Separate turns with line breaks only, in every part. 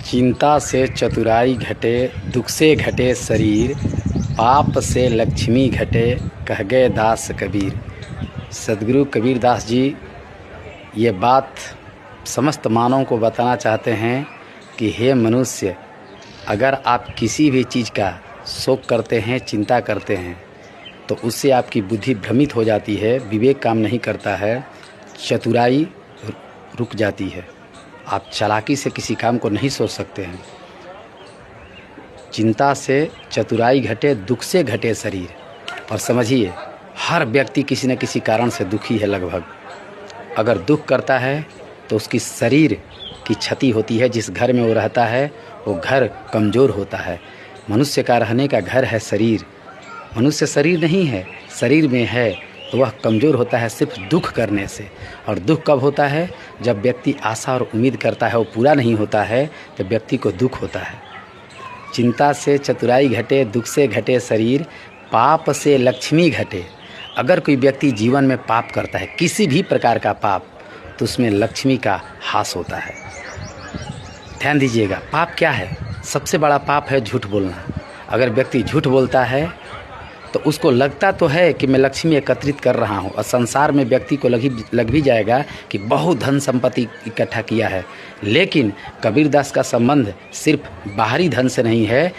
चिंता से चतुराई घटे, दुख से घटे शरीर, पाप से लक्ष्मी घटे, कह गए दास कबीर। सदगुरु कबीर दास जी ये बात समस्त मानवों को बताना चाहते हैं कि हे मनुष्य, अगर आप किसी भी चीज़ का शोक करते हैं, चिंता करते हैं, तो उससे आपकी बुद्धि भ्रमित हो जाती है, विवेक काम नहीं करता है, चतुराई रुक जाती है। आप चालाकी से किसी काम को नहीं सोच सकते हैं। चिंता से चतुराई घटे, दुख से घटे शरीर। और समझिए, हर व्यक्ति किसी न किसी कारण से दुखी है लगभग। अगर दुख करता है तो उसकी शरीर की क्षति होती है। जिस घर में वो रहता है वो घर कमज़ोर होता है। मनुष्य का रहने का घर है शरीर। मनुष्य शरीर नहीं है, शरीर में है तो वह कमज़ोर होता है सिर्फ दुख करने से। और दुख कब होता है? जब व्यक्ति आशा और उम्मीद करता है वो पूरा नहीं होता है तो व्यक्ति को दुख होता है। चिंता से चतुराई घटे, दुख से घटे शरीर, पाप से लक्ष्मी घटे। अगर कोई व्यक्ति जीवन में पाप करता है, किसी भी प्रकार का पाप, तो उसमें लक्ष्मी का हास होता है। ध्यान दीजिएगा, पाप क्या है? सबसे बड़ा पाप है झूठ बोलना। अगर व्यक्ति झूठ बोलता है तो उसको लगता तो है कि मैं लक्ष्मी एकत्रित कर रहा हूँ, और संसार में व्यक्ति को लग भी जाएगा कि बहुत धन संपत्ति इकट्ठा किया है। लेकिन कबीरदास का संबंध सिर्फ बाहरी धन से नहीं है,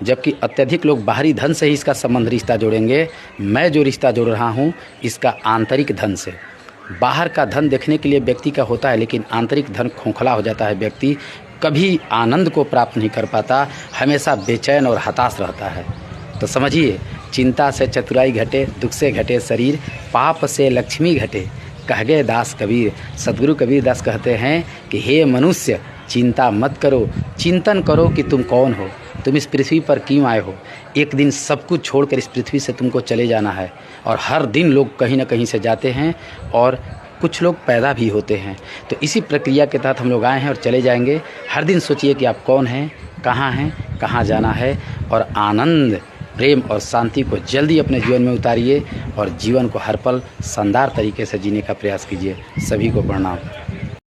जबकि अत्यधिक लोग बाहरी धन से ही इसका संबंध रिश्ता जोड़ेंगे। मैं जो रिश्ता जोड़ रहा हूँ इसका आंतरिक धन से। बाहर का धन देखने के लिए व्यक्ति का होता है, लेकिन आंतरिक धन खोखला हो जाता है। व्यक्ति कभी आनंद को प्राप्त नहीं कर पाता, हमेशा बेचैन और हताश रहता है। तो समझिए, चिंता से चतुराई घटे, दुख से घटे शरीर, पाप से लक्ष्मी घटे, कह गए दास कबीर। सदगुरु कबीर दास कहते हैं कि हे मनुष्य, चिंता मत करो, चिंतन करो कि तुम कौन हो, तुम इस पृथ्वी पर क्यों आए हो। एक दिन सब कुछ छोड़कर इस पृथ्वी से तुमको चले जाना है। और हर दिन लोग कहीं ना कहीं से जाते हैं और कुछ लोग पैदा भी होते हैं। तो इसी प्रक्रिया के तहत हम लोग आए हैं और चले जाएंगे। हर दिन सोचिए कि आप कौन हैं, कहाँ जाना है, और आनंद, प्रेम और शांति को जल्दी अपने जीवन में उतारिए और जीवन को हर पल शानदार तरीके से जीने का प्रयास कीजिए। सभी को प्रणाम।